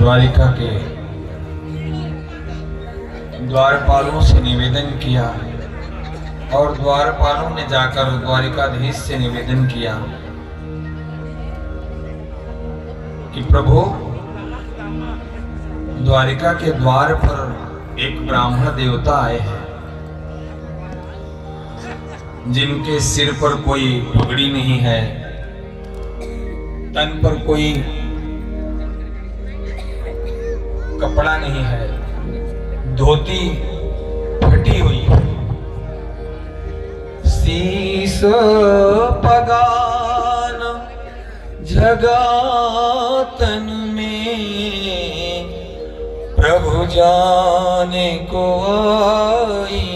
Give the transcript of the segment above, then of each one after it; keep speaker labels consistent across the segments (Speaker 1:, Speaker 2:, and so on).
Speaker 1: द्वारिका के द्वारपालों से निवेदन किया और द्वारपालों ने जाकर द्वारिकाधीश से निवेदन किया कि प्रभु, द्वारिका के द्वार पर एक ब्राह्मण देवता आए हैं जिनके सिर पर कोई पगड़ी नहीं है, तन पर कोई कपड़ा नहीं है, धोती फटी हुई है, शीस पगान जगा तन में, प्रभु जाने को आई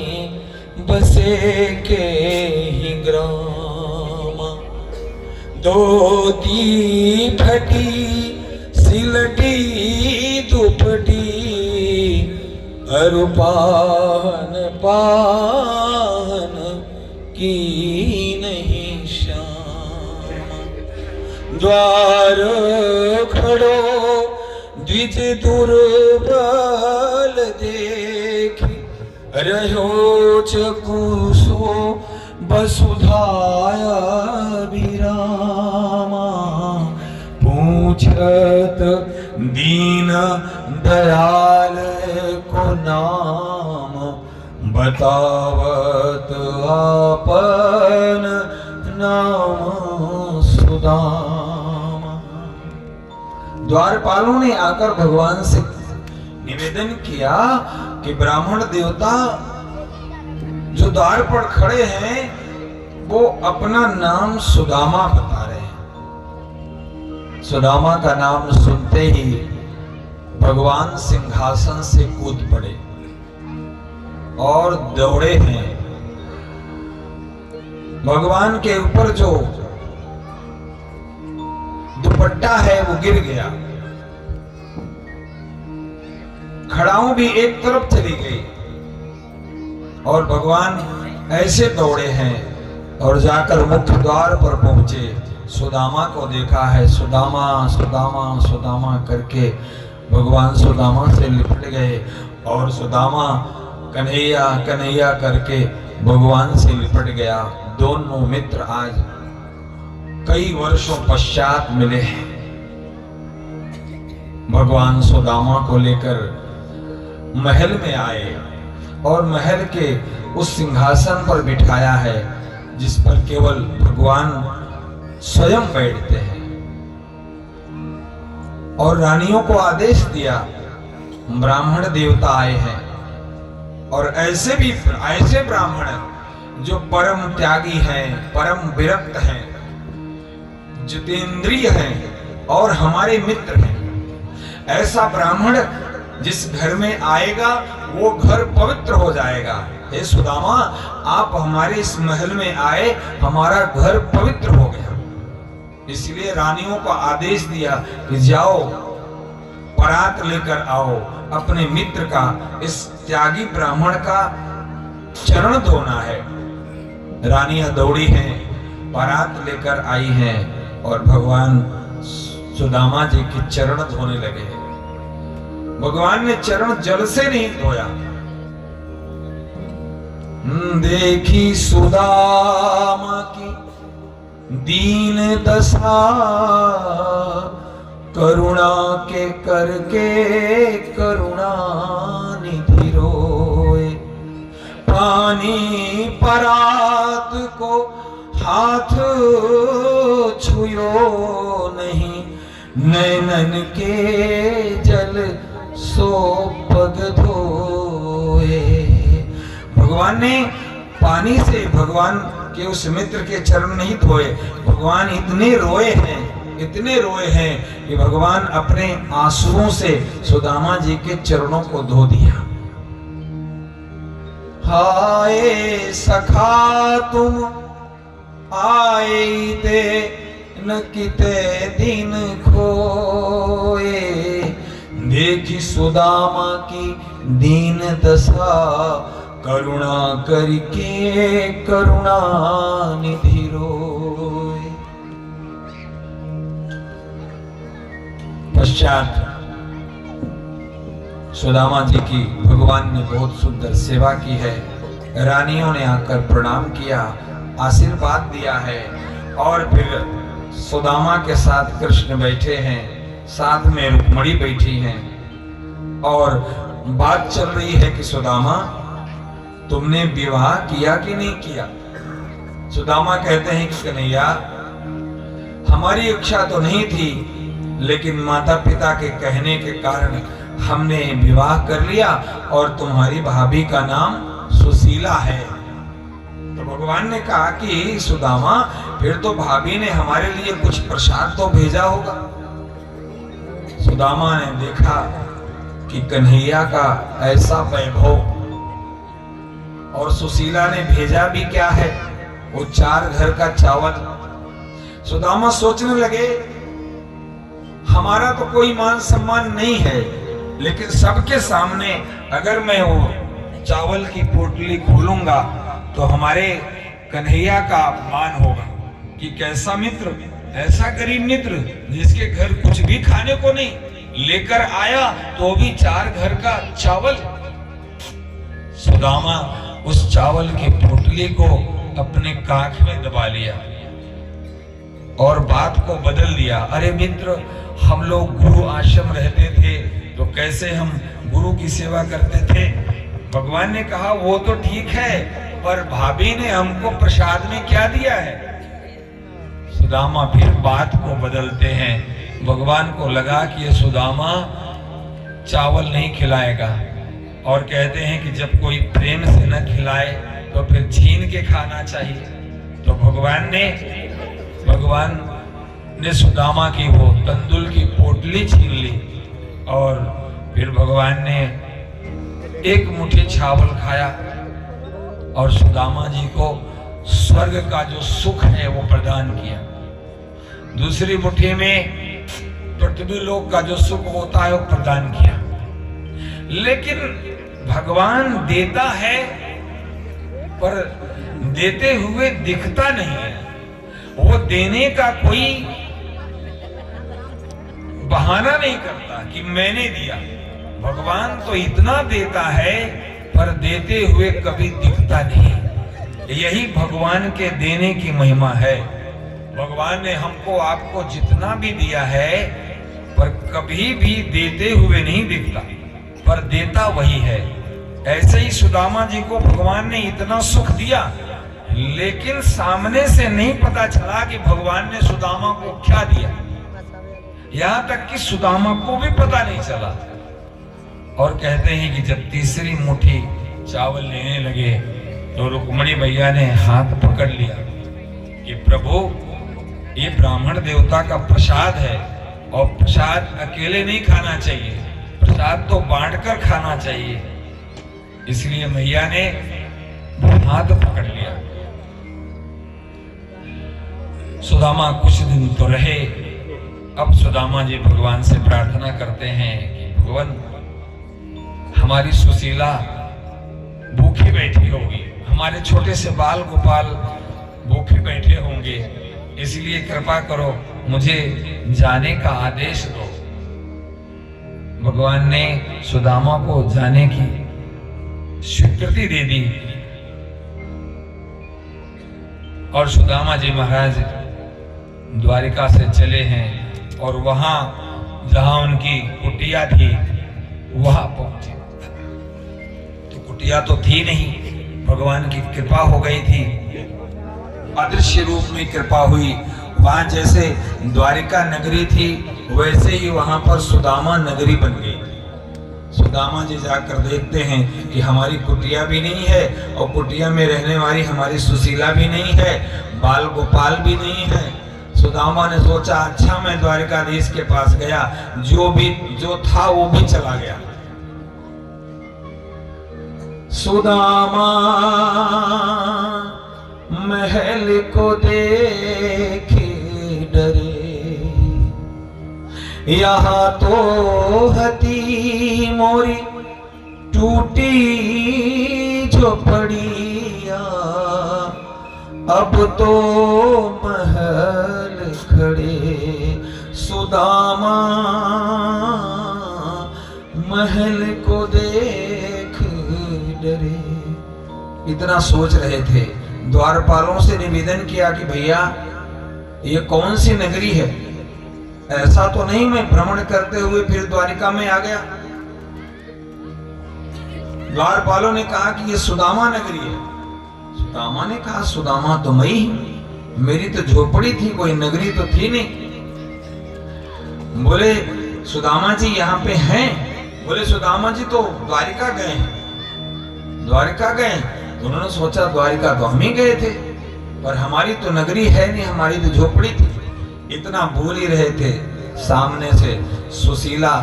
Speaker 1: बसे के ही ग्राम, धोती फटी सिलटी दुपटी, अरुपान पान की नहीं शाम, द्वार खड़ो द्विज दुर्बल देखी, रहो चकुसो वसुधाया विरामा, पूछत दीन दयाल को नाम, बतावत आपन नाम सुदामा। द्वारपालों ने आकर भगवान से निवेदन किया कि ब्राह्मण देवता जो द्वार पर खड़े हैं वो अपना नाम सुदामा बता रहे हैं। सुदामा का नाम सुनते ही भगवान सिंहासन से कूद पड़े और दौड़े हैं। भगवान के ऊपर जो दुपट्टा है वो गिर गया, खड़ाऊं भी एक तरफ चली गई और भगवान ऐसे दौड़े हैं और जाकर मुख्य द्वार पर पहुंचे। सुदामा को देखा है, सुदामा सुदामा सुदामा करके भगवान सुदामा से लिपट गए और सुदामा कन्हैया कन्हैया करके भगवान से लिपट गया। दोनों मित्र आज कई वर्षों पश्चात मिले हैं। भगवान सुदामा को लेकर महल में आए और महल के उस सिंहासन पर बिठाया है जिस पर केवल भगवान स्वयं बैठते हैं और रानियों को आदेश दिया, ब्राह्मण देवता आए हैं और ऐसे ब्राह्मण जो परम त्यागी हैं, परम विरक्त हैं, जितेंद्रिय हैं और हमारे मित्र हैं। ऐसा ब्राह्मण जिस घर में आएगा वो घर पवित्र हो जाएगा। हे सुदामा, आप हमारे इस महल में आए, हमारा घर पवित्र हो गया। इसलिए रानियों को आदेश दिया कि जाओ परात लेकर आओ, अपने मित्र का, इस त्यागी ब्राह्मण का चरण धोना है। रानियां दौड़ी हैं, परात लेकर आई हैं और भगवान सुदामा जी के चरण धोने लगे। भगवान ने चरण जल से नहीं धोया। देखी सुदामा की दीन दशा, करुणा के करके करुणा निधि रोए, पानी परात को हाथ छुयो नहीं, नैनन के जल सो पग धोए। भगवान ने पानी से भगवान के उस मित्र के चरण नहीं धोए। भगवान इतने रोए हैं कि भगवान अपने आंसुओं से सुदामा जी के चरणों को धो दिया। हाय सखा तुम आए ते न किते दिन खोए, देखी सुदामा की दीन दशा, करुणा करके करुणा निधि रोए। पश्चात सुदामा जी की भगवान ने बहुत सुंदर सेवा की है। रानियों ने आकर प्रणाम किया, आशीर्वाद दिया है। और फिर सुदामा के साथ कृष्ण बैठे हैं, साथ में रुक्मिणी बैठी हैं और बात चल रही है कि सुदामा तुमने विवाह किया कि नहीं किया। सुदामा कहते हैं कि कन्हैया हमारी इच्छा तो नहीं थी, लेकिन माता पिता के कहने के कारण हमने विवाह कर लिया और तुम्हारी भाभी का नाम सुशीला है। तो भगवान ने कहा कि सुदामा फिर तो भाभी ने हमारे लिए कुछ प्रसाद तो भेजा होगा। सुदामा ने देखा कि कन्हैया का ऐसा वैभव, और सुशीला ने भेजा भी क्या है, वो 4 घर का चावल। सुदामा सोचने लगे हमारा तो कोई मान सम्मान नहीं है, लेकिन सबके सामने अगर मैं वो चावल की पोटली खोलूंगा तो हमारे कन्हैया का अपमान होगा कि कैसा मित्र, ऐसा गरीब मित्र जिसके घर कुछ भी खाने को नहीं, लेकर आया तो भी 4 घर का चावल। सुदामा उस चावल की पोटली को अपने काख में दबा लिया और बात को बदल दिया। अरे मित्र, हम लोग गुरु आश्रम रहते थे तो कैसे हम गुरु की सेवा करते थे। भगवान ने कहा वो तो ठीक है, पर भाभी ने हमको प्रसाद में क्या दिया है। सुदामा फिर बात को बदलते हैं। भगवान को लगा कि ये सुदामा चावल नहीं खिलाएगा, और कहते हैं कि जब कोई प्रेम से न खिलाए तो फिर छीन के खाना चाहिए। तो भगवान ने सुदामा की वो तंदुल की पोटली छीन ली और फिर भगवान ने एक मुट्ठी चावल खाया और सुदामा जी को स्वर्ग का जो सुख है वो प्रदान किया। दूसरी मुट्ठी में पृथ्वी लोक का जो सुख होता है वो प्रदान किया। लेकिन भगवान देता है पर देते हुए दिखता नहीं है। वो देने का कोई बहाना नहीं करता कि मैंने दिया। भगवान तो इतना देता है पर देते हुए कभी दिखता नहीं। यही भगवान के देने की महिमा है। भगवान ने हमको आपको जितना भी दिया है पर कभी भी देते हुए नहीं दिखता, पर देता वही है। ऐसे ही सुदामा जी को भगवान ने इतना सुख दिया, लेकिन सामने से नहीं पता चला कि भगवान ने सुदामा को क्या दिया। यहां तक कि सुदामा को भी पता नहीं चला। और कहते हैं कि जब तीसरी मुट्ठी चावल लेने लगे तो रुक्मिणी मैया ने हाथ पकड़ लिया कि प्रभु ये ब्राह्मण देवता का प्रसाद है और प्रसाद अकेले नहीं खाना चाहिए, प्रसाद तो बांटकर खाना चाहिए। इसलिए मैया ने हाथ पकड़ लिया। सुदामा कुछ दिन तो रहे। अब सुदामा जी भगवान से प्रार्थना करते हैं कि भगवान हमारी सुशीला भूखी बैठी होगी, हमारे छोटे से बाल गोपाल भूखे बैठे होंगे, इसलिए कृपा करो मुझे जाने का आदेश दो। भगवान ने सुदामा को जाने की स्वीकृति दे दी और सुदामा जी महाराज द्वारिका से चले हैं और वहां जहां उनकी कुटिया थी वहां पहुंचे। तो कुटिया तो थी नहीं, भगवान की कृपा हो गई थी, अदृश्य रूप में कृपा हुई। वहां जैसे द्वारिका नगरी थी वैसे ही वहां पर सुदामा नगरी बन गई। सुदामा जी जाकर देखते हैं कि हमारी कुटिया भी नहीं है और कुटिया में रहने वाली हमारी सुशीला भी नहीं है, बाल गोपाल भी नहीं है। सुदामा ने सोचा अच्छा मैं द्वारिकाधीश के पास गया, जो था वो भी चला गया। सुदामा महल को देखे डरे, यहाँ तो हती मोरी टूटी झोपड़िया, अब तो महल खड़े सुदामा महल को देख डरे। इतना सोच रहे थे, द्वारपालों से निवेदन किया कि भैया ये कौन सी नगरी है, ऐसा तो नहीं मैं भ्रमण करते हुए फिर द्वारिका में आ गया। द्वारपालों ने कहा कि ये सुदामा नगरी है। सुदामा ने कहा सुदामा तो मैं ही, मेरी तो झोपड़ी थी, कोई नगरी तो थी नहीं। बोले सुदामा जी यहाँ पे हैं? बोले सुदामा जी तो द्वारिका गए हैं। द्वारिका गए? तो उन्होंने सोचा द्वारिका तो हम ही गए थे, पर हमारी तो नगरी है नहीं, हमारी तो झोपड़ी थी। इतना भूल ही रहे थे, सामने से सुशीला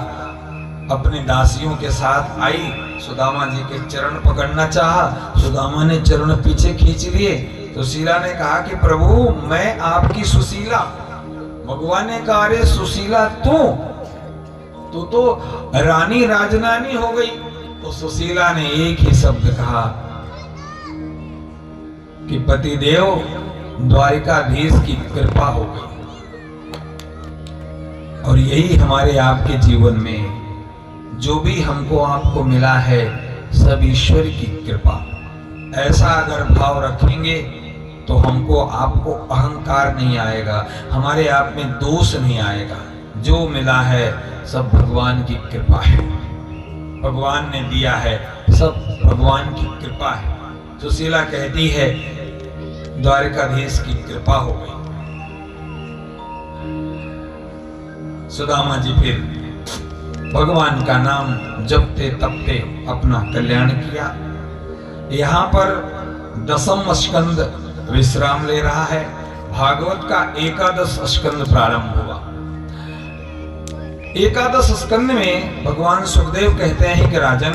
Speaker 1: अपने दासियों के साथ आई, सुदामा जी के चरण पकड़ना चाहा, सुदामा ने चरण पीछे खींच लिए। सुशीला ने कहा कि प्रभु मैं आपकी सुशीला। भगवान ने कहा अरे सुशीला तू तो रानी राजरानी हो गई। तो सुशीला ने एक ही शब्द कहा कि पतिदेव द्वारिकाधीश की कृपा हो गई। और यही हमारे आपके जीवन में जो भी हमको आपको मिला है सब ईश्वर की कृपा। ऐसा अगर भाव रखेंगे तो हमको आपको अहंकार नहीं आएगा, हमारे आप में दोष नहीं आएगा। जो मिला है सब भगवान की कृपा है, भगवान ने दिया है, सब भगवान की कृपा है। सुशीला कहती है द्वारिकाधीश की कृपा हो गई। सुदामा जी फिर भगवान का नाम जपते तपते अपना कल्याण किया। यहाँ पर 10वां स्कंद विश्राम ले रहा है। भागवत का 11वां स्कंद प्रारंभ हुआ। 11वां स्कंद में भगवान सुखदेव कहते हैं कि राजन